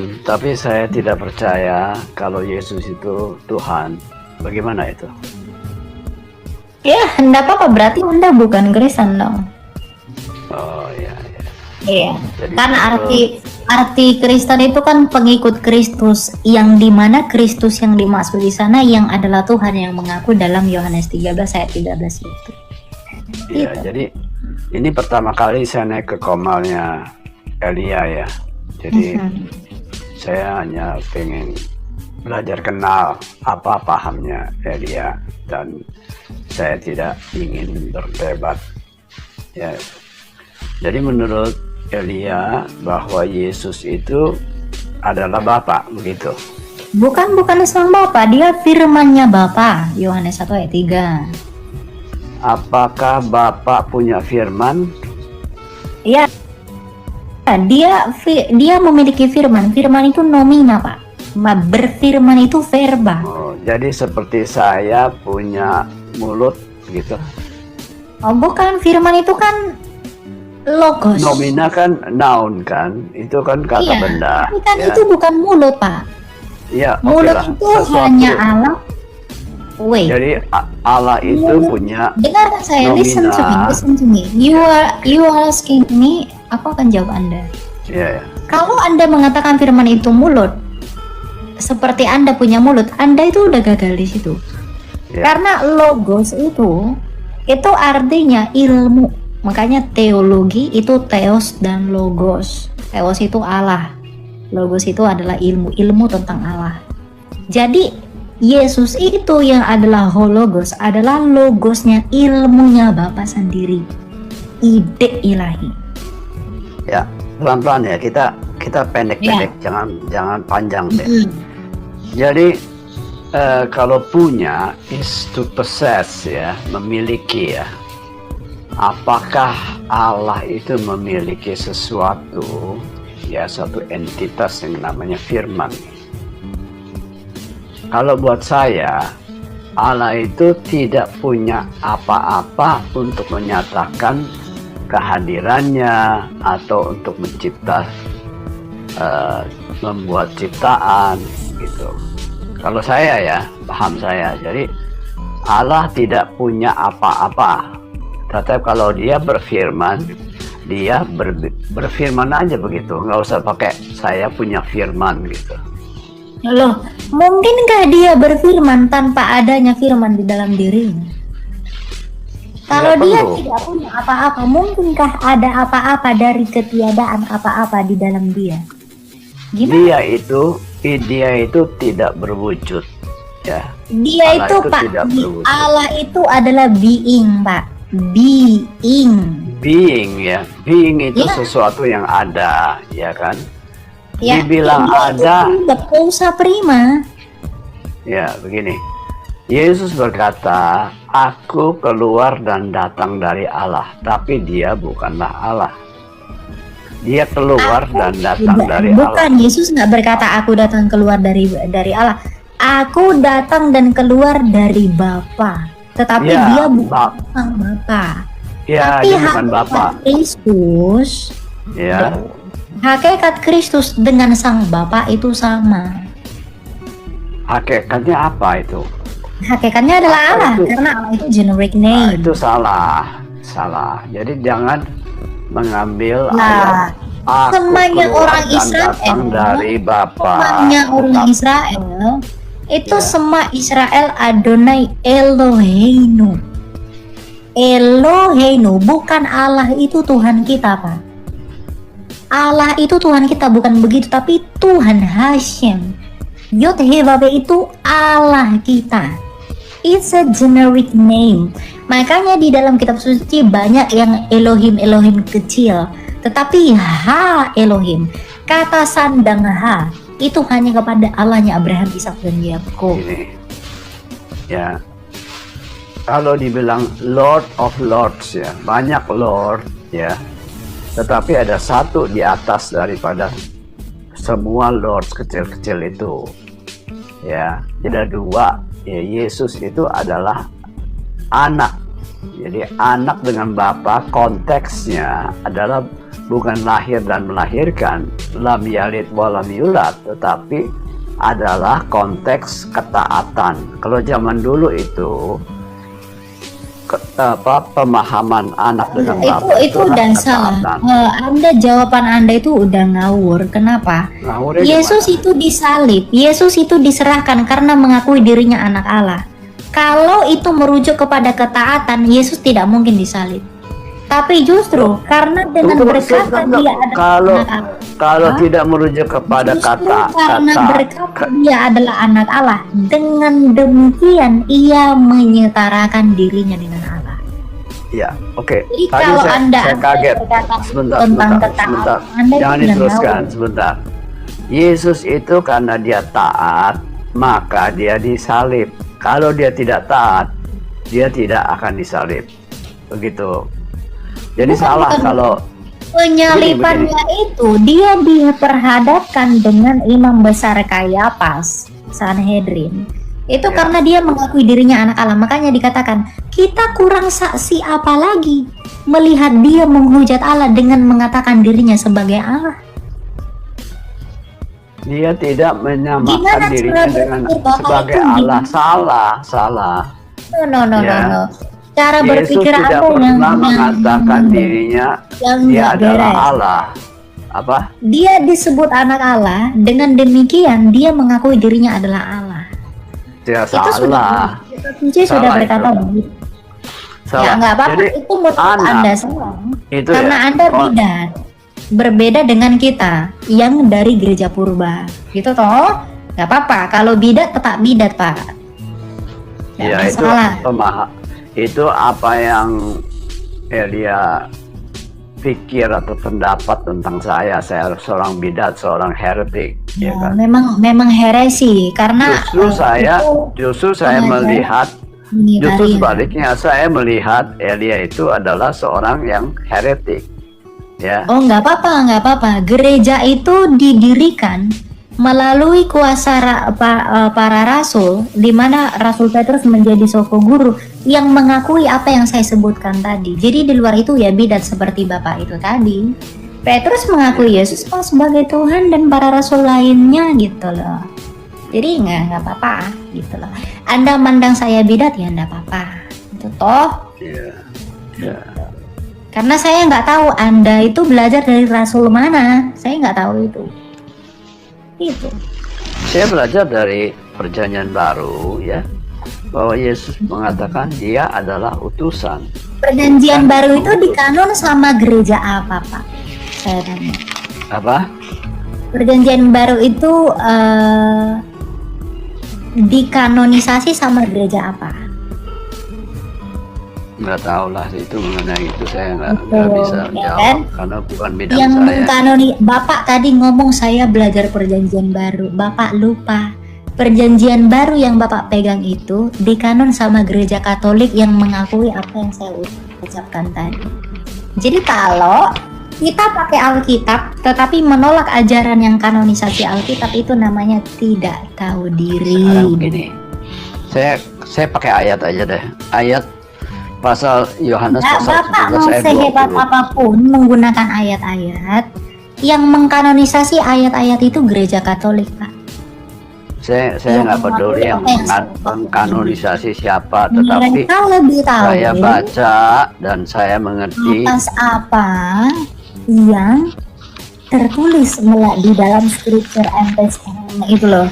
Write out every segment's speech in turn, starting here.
Tapi saya tidak percaya kalau Yesus itu Tuhan. Bagaimana itu? Ya, enggak apa-apa, berarti Anda bukan Kristen dong. Oh ya, ya. Iya, Jadi karena arti Kristen itu kan pengikut Kristus, yang dimana Kristus yang dimaksud di sana yang adalah Tuhan yang mengaku dalam Yohanes 13 ayat 13 itu. ya, Gitu. jadi ini pertama kali saya naik ke komalnya Elia ya. Jadi saya hanya pengen belajar kenal apa pahamnya Elia, dan saya tidak ingin berdebat. Ya. Jadi menurut Elia bahwa Yesus itu adalah Bapa, begitu. Bukan sang Bapa, dia firman-Nya Bapa. Yohanes 1 ayat 3. Apakah Bapa punya firman? Ya, dia memiliki firman. Firman itu nomina, Pak. Berfirman itu verba. Oh, jadi seperti saya punya mulut gitu. Oh, bukan, firman itu kan logos. Nomina kan noun kan, itu kan kata Iya, benda. tapi kan Ya. itu bukan mulut, Pak. Ya, oke Mulut lah. itu Sesuatu. hanya Allah. Wait, Jadi Allah itu punya dengarkan saya. Listen to me. You are asking me, aku akan jawab Anda. ya, ya. Kalau Anda mengatakan firman itu mulut, seperti Anda punya mulut, Anda itu udah gagal di situ. Ya. Karena logos itu artinya ilmu. Makanya teologi itu theos dan logos. Theos itu Allah. Logos itu adalah ilmu tentang Allah. Jadi Yesus itu yang adalah hologos, adalah logosnya, ilmunya Bapa sendiri. Ide ilahi. Ya, pelan-pelan ya, kita pendek-pendek, jangan panjang deh. Jadi kalau punya is to possess ya, memiliki ya. Apakah Allah itu memiliki sesuatu ya, satu entitas yang namanya firman? Kalau buat saya, Allah itu tidak punya apa-apa untuk menyatakan kehadirannya atau untuk membuat ciptaan gitu. Kalau saya ya, paham saya, jadi Allah tidak punya apa-apa. Tetapi kalau dia berfirman, dia berfirman aja begitu, nggak usah pakai saya punya firman gitu. Loh, mungkinkah dia berfirman tanpa adanya firman di dalam dirinya? Kalau dia tidak punya apa-apa, mungkinkah ada apa-apa dari ketiadaan apa-apa di dalam dia? Gimana? Dia itu tidak berwujud ya. Dia Allah itu Pak, tidak berwujud. Allah itu adalah being, Pak. Being ya. Being itu Ya. sesuatu yang ada, ya kan? Ya, Dibilang dia ada. Causa prima. Ya, begini. Yesus berkata, aku keluar dan datang dari Allah, tapi dia bukanlah Allah. Dia keluar dan datang dari Allah. Bukan, Yesus nggak berkata aku datang keluar dari Allah. Aku datang dan keluar dari Bapa. Tetapi Ya, dia bukan Bapa. Ya, Tapi dia bukan Bapa. Kristus, Ya. hakikat Kristus dengan Sang Bapa itu sama. Hakikatnya apa itu? Hakikatnya adalah Apa Allah, itu? karena Allah itu generic Nah, name. itu salah. Jadi jangan mengambil Nah, ayat aku semuanya keluar orang dan Israel, datang dari Bapa. semuanya orang Tetap. Israel itu Ya. semua Israel Adonai Eloheinu. Eloheinu, bukan Allah itu Tuhan kita, Pak. Allah itu Tuhan kita, bukan begitu, tapi Tuhan Hashem. Yod He Vav He itu Allah kita. It's a generic name. Makanya di dalam kitab suci banyak yang Elohim kecil, tetapi Ha Elohim, kata sandang Ha itu hanya kepada Allahnya Abraham, Ishak dan Yakub. Gini. Ya. Kalau dibilang Lord of Lords ya, banyak Lord ya. Tetapi ada satu di atas daripada semua Lords kecil-kecil itu. Ya, jadi ada dua. Ya, Yesus itu adalah anak. Jadi anak dengan Bapa konteksnya adalah bukan lahir dan melahirkan, lam yalid walam yulad, tetapi adalah konteks ketaatan. Kalau zaman dulu itu pemahaman anak dengan bapak itu udah salah. Jawaban Anda itu udah ngawur. Kenapa? Ngawurnya Yesus gimana? itu disalib, Yesus itu diserahkan karena mengakui dirinya anak Allah. Kalau itu merujuk kepada ketaatan, Yesus tidak mungkin disalib. Tapi justru karena dengan berkata dia adalah anak Allah. Kalau tidak merujuk kepada Karena berkata dia adalah anak Allah, dengan demikian ia menyetarakan dirinya dengan Allah. Ya, oke. Jadi Tadi kalau Anda saya kaget. berkata Sebentar. Anda Jangan bilang diteruskan, tahu. sebentar. Yesus itu karena dia taat, maka dia disalib. Kalau dia tidak taat, dia tidak akan disalib. Begitu. Jadi salah kalau penyalipannya itu dia diperhadapkan dengan imam besar Kayafas, Sanhedrin. Itu Ya. karena dia mengakui dirinya anak Allah. Makanya dikatakan, kita kurang saksi apa lagi melihat dia menghujat Allah dengan mengatakan dirinya sebagai Allah. dia tidak menyamakan Gimana dirinya cara dengan berpikir Bapak sebagai itu Allah. Salah. No. Ya. Cara Yesus berpikir tidak Anda yang pernah mengatakan dirinya yang dia nggak adalah beres. Allah. Apa? Dia disebut anak Allah, dengan demikian dia mengakui dirinya adalah Allah. Dia Itu salah. Suci sudah Salah berkata itu. begitu. Salah. Ya nggak apa-apa, Jadi itu menurut anak Anda salah. itu Karena ya, Anda bidat, berbeda dengan kita yang dari gereja purba, gitu toh. Nggak apa-apa, kalau bidat tetap bidat Pak. ya Nggak itu masalah. itu apa yang dia pikir atau pendapat tentang saya seorang bidat, seorang heretik, Ya, ya kan? memang heresi karena Justru saya pengajaran melihat, justru Unitarian. sebaliknya saya melihat Elia itu adalah seorang yang heretik, ya. Oh nggak apa-apa. Gereja itu didirikan melalui kuasa para rasul, di mana Rasul Petrus menjadi soko guru yang mengakui apa yang saya sebutkan tadi. Jadi di luar itu ya bidat seperti Bapak itu tadi. Petrus mengakui Yesus sebagai Tuhan dan para rasul lainnya gitu loh. Jadi nggak apa-apa gitu loh. Anda mandang saya bidat ya nggak apa-apa. Itu toh. Ya. Karena saya nggak tahu Anda itu belajar dari rasul mana. Saya nggak tahu itu. Itu. Saya belajar dari Perjanjian Baru, ya, bahwa Yesus mengatakan dia adalah utusan. Perjanjian baru itu dikanon sama gereja apa Pak? Saya tanya. Apa? Perjanjian baru itu dikanonisasi sama gereja apa? Nggak tahu lah itu mengenai itu, saya nggak Betul, bisa ya jawab kan? karena bukan bidang Yang saya. mengkanoni, Bapak tadi ngomong saya belajar perjanjian baru, Bapak lupa. Perjanjian baru yang Bapak pegang itu dikanon sama gereja Katolik yang mengakui apa yang saya ucapkan tadi. Jadi kalau kita pakai Alkitab tetapi menolak ajaran yang kanonisasi Alkitab, itu namanya tidak tahu diri. Sekarang begini, saya pakai ayat aja deh, ayat pasal Yohanes Nah, pasal Bapak 17 mau ayat sehebat 20. apapun menggunakan ayat-ayat, yang mengkanonisasi ayat-ayat itu gereja Katolik Pak. Saya Yang nggak peduli yang mengkanonisasi siapa, tetapi Mereka lebih tahu saya baca dan saya mengerti. atas apa yang tertulis di dalam Scripture and Testament itu loh,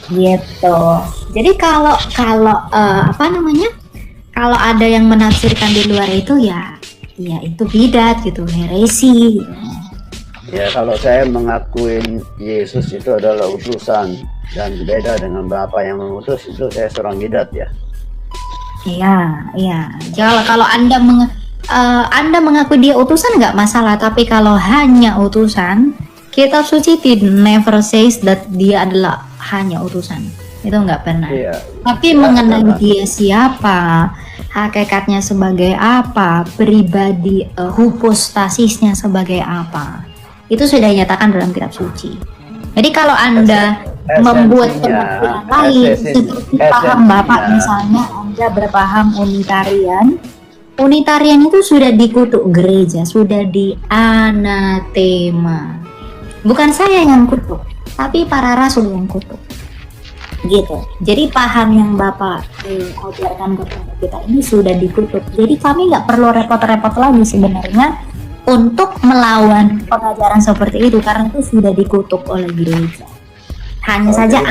gitu. Jadi kalau apa namanya, kalau ada yang menafsirkan di luar itu ya itu bidat gitu, heresi gitu. Ya, kalau saya mengakuin Yesus itu adalah utusan dan beda dengan Bapa yang mengutus, itu saya seorang bidat ya. Iya. Kalau Anda mengaku dia utusan nggak masalah, tapi kalau hanya utusan, kitab suci never says that dia adalah hanya utusan. Itu nggak pernah. Iya. Tapi mengenai dia siapa, hakikatnya sebagai apa, pribadi hupostasisnya sebagai apa, itu sudah dinyatakan dalam kitab suci. Jadi kalau Anda membuat penafsiran lain, seperti paham Bapak misalnya, Anda berpaham Unitarian, Unitarian itu sudah dikutuk gereja, sudah dianatema. Bukan saya yang kutuk, tapi para rasul yang kutuk. Gitu. Jadi paham yang Bapak ajarkan kepada kita ini sudah dikutuk. Jadi kami nggak perlu repot-repot lagi sebenarnya untuk melawan pengajaran seperti itu karena itu sudah dikutuk oleh gereja. Hanya saja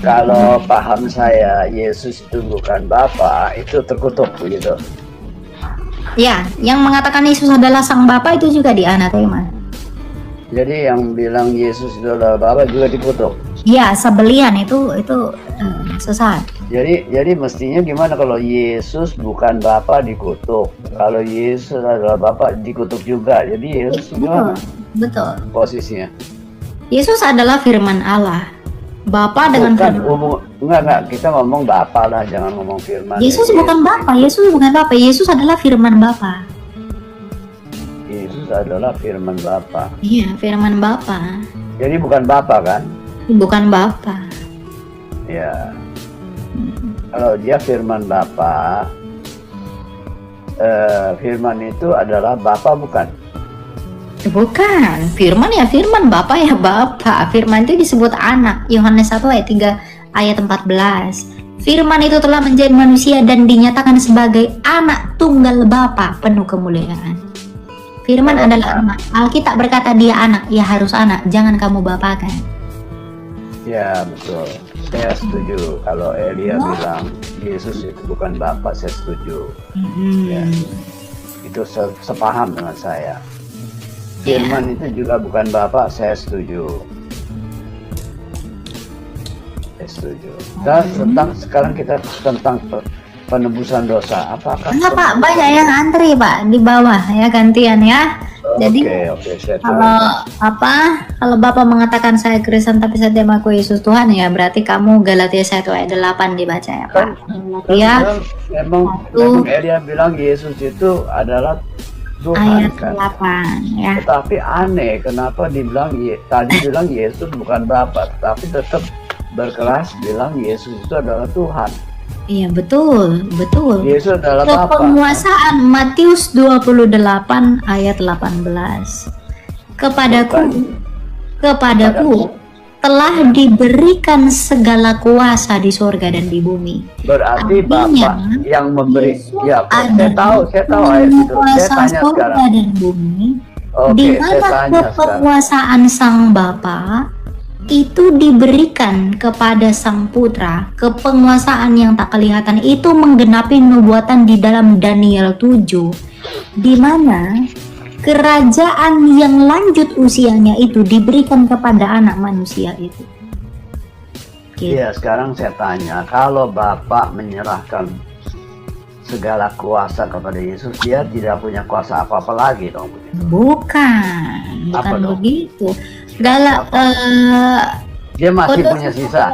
kalau paham saya Yesus itu bukan Bapa, itu terkutuk begitu. Ya, yang mengatakan Yesus adalah Sang Bapa itu juga dianatema. Jadi yang bilang Yesus itu adalah Bapa juga dikutuk. Ya, sebelian itu sesat. Jadi mestinya gimana kalau Yesus bukan Bapa dikutuk? Kalau Yesus adalah Bapa dikutuk juga. Jadi Yesus gimana? Betul. Posisinya. Yesus adalah firman Allah. Bapa dengan enggak, kita ngomong Bapa lah, jangan ngomong firman. Yesus bukan Bapa, Yesus bukan Bapa, Yesus adalah firman Bapa. Yesus adalah firman Bapa. Iya, firman Bapa. Jadi bukan Bapa kan? Bukan Bapa. Ya. Kalau dia firman Bapa, firman itu adalah Bapa bukan? Bukan, firman ya firman, Bapa ya Bapa. Firman itu disebut anak. Yohanes 1 ayat 3 ayat 14. Firman itu telah menjadi manusia dan dinyatakan sebagai anak tunggal Bapa penuh kemuliaan. Firman adalah anak. Alkitab berkata dia anak, ya harus anak, jangan kamu bapakan. Ya betul, saya setuju. Kalau Elia bilang Yesus itu bukan Bapa, saya setuju. Ya, itu sepaham dengan saya. Firman itu juga bukan Bapa, saya setuju. Saya setuju. Dan sekarang kita tentang penebusan dosa. Apakah? Enggak Pak, banyak yang antri Pak di bawah ya, gantian ya. Jadi kalau Bapak mengatakan saya Kristen tapi saya tidak mengaku Yesus Tuhan, ya berarti kamu Galatia 1 ayat 8 dibaca ya Pak. Galatia memang Elia bilang Yesus itu adalah Tuhan, ayat kan? 8 ya. Tetapi aneh kenapa dibilang tadi bilang Yesus bukan Bapa, tapi tetap berkeras bilang Yesus itu adalah Tuhan. Iya betul. Yesus adalah Bapa. Kepenguasaan Matius 28 ayat 18. Kepadaku telah diberikan segala kuasa di surga dan di bumi. Berarti Bapa yang memberi. Ya, saya tahu ayat itu. Saya tanya sekarang. Dan bumi, Oke, di mana kepenguasaan Sang Bapa itu diberikan kepada Sang Putra, kepenguasaan yang tak kelihatan itu menggenapi nubuatan di dalam Daniel 7, di mana kerajaan yang lanjut usianya itu diberikan kepada anak manusia itu. Iya, sekarang saya tanya, kalau Bapak menyerahkan segala kuasa kepada Yesus, dia tidak punya kuasa apa-apa lagi dong? Bukan begitu. Dia masih punya sisa.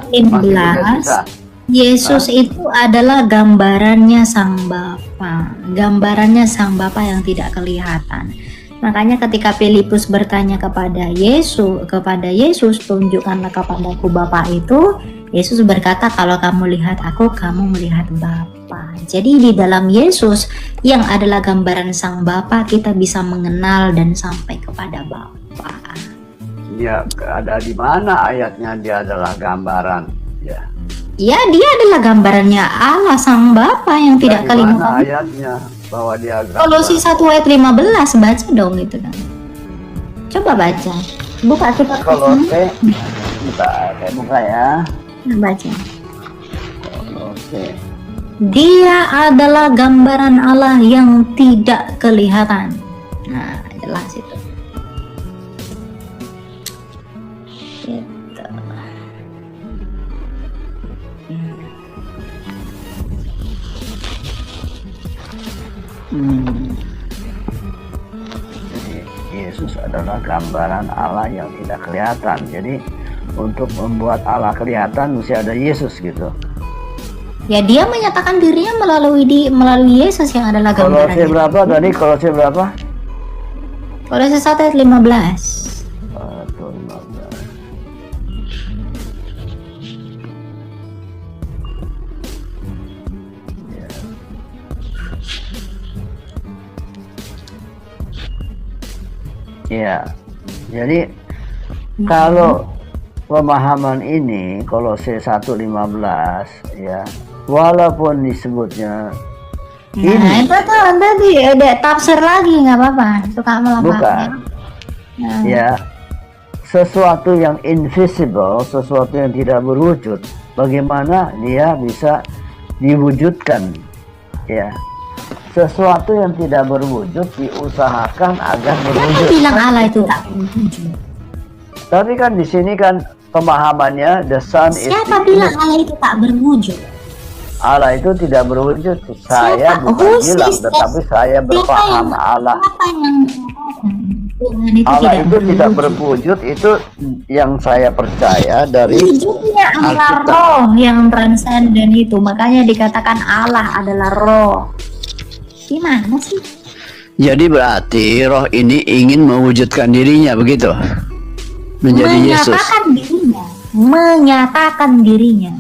Yesus itu adalah gambarannya Sang Bapa, gambarannya Sang Bapa yang tidak kelihatan. Makanya ketika Filipus bertanya kepada Yesus, tunjukkanlah kepadaku Bapa itu, Yesus berkata, kalau kamu lihat aku, kamu melihat Bapa. Jadi di dalam Yesus yang adalah gambaran Sang Bapa, kita bisa mengenal dan sampai kepada Bapa. Ya, ada di mana ayatnya dia adalah gambaran? Ya, dia adalah gambarannya Allah Sang Bapa yang tidak kelihatan. Mana ayatnya bahwa dia gambaran? Kolose 1 ayat 15, baca dong itu kan. Coba baca. Buka kita. Kolose. Saya buka ya. Baca. Kolose. Dia adalah gambaran Allah yang tidak kelihatan. Nah, jelas itu. Jadi Yesus adalah gambaran Allah yang tidak kelihatan. Jadi untuk membuat Allah kelihatan mesti ada Yesus gitu. Ya, dia menyatakan dirinya melalui Yesus yang adalah gambarannya. Kolose berapa tadi? Kolose berapa? Kolose 1 ayat 15. Ya, jadi kalau pemahaman ini Kolose 1:15 ya, walaupun disebutnya Nah, ini itu tuh tadi ada tafsir lagi, nggak apa-apa, suka bukan melemahnya. Nah, ya sesuatu yang invisible, sesuatu yang tidak berwujud, bagaimana dia bisa diwujudkan? Ya, sesuatu yang tidak berwujud diusahakan agar siapa berwujud. bilang Allah itu tak berwujud? Tapi kan di sini kan pemahamannya the sun is Siapa the bilang Allah itu tak berwujud? Allah itu tidak berwujud. Saya Siapa? bukan Who bilang, says tetapi that? saya berpaham Allah. Siapa yang mengatakan Tuhan itu Allah tidak itu tidak berwujud? berwujud, itu yang saya percaya dari Wujudnya adalah Alkitab. roh yang transenden itu, makanya dikatakan Allah adalah roh. Gimana sih? Jadi berarti roh ini ingin mewujudkan dirinya, begitu? Menjadi Yesus. Menyatakan dirinya, menyatakan dirinya.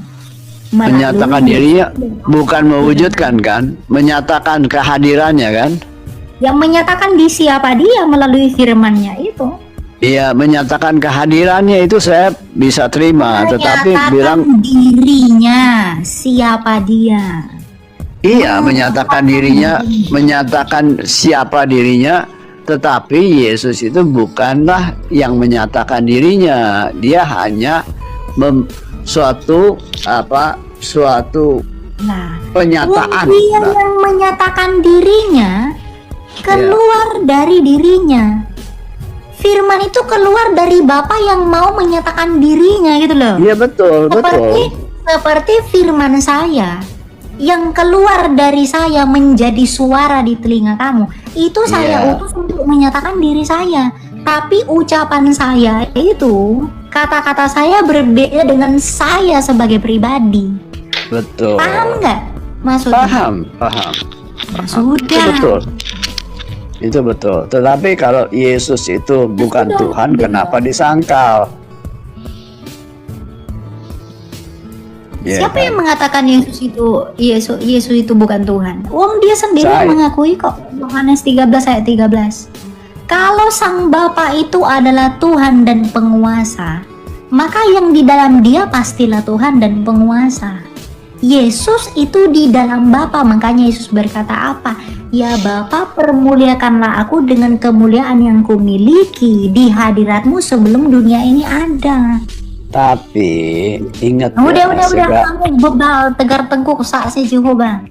Menyatakan Melalui- dirinya, bukan mewujudkan kan? Menyatakan kehadirannya kan? Yang menyatakan di siapa dia melalui firman-Nya itu. Iya, menyatakan kehadirannya itu saya bisa terima, tetapi Menyatakan bilang dirinya, siapa dia. iya, menyatakan dirinya, menyatakan siapa dirinya, tetapi Yesus itu bukanlah yang menyatakan dirinya. Dia hanya suatu Nah, penyataan. dia yang menyatakan dirinya keluar dari dirinya. Firman itu keluar dari Bapa yang mau menyatakan dirinya gitu loh. Iya, betul, Seperti firman saya yang keluar dari saya menjadi suara di telinga kamu. Itu saya Iya. utus untuk menyatakan diri saya. Tapi ucapan saya itu, kata-kata saya berbeda dengan saya sebagai pribadi. betul. Paham nggak maksudnya? Paham. Ya Itu sudah. betul. Itu betul. Tetapi kalau Yesus itu bukan Betul. Tuhan, kenapa disangkal? Ya Siapa kan? yang mengatakan Yesus itu bukan Tuhan? Wong dia sendiri Saya. mengakui kok. Yohanes 13 ayat 13. Kalau sang Bapa itu adalah Tuhan dan penguasa, maka yang di dalam dia pastilah Tuhan dan penguasa. Yesus itu di dalam Bapa, makanya Yesus berkata apa? Ya Bapa, permuliakanlah aku dengan kemuliaan yang kumiliki di hadiratmu sebelum dunia ini ada. Tapi ingat Udah, ya, kamu bebal tegar tengkuk sak si Jehovah.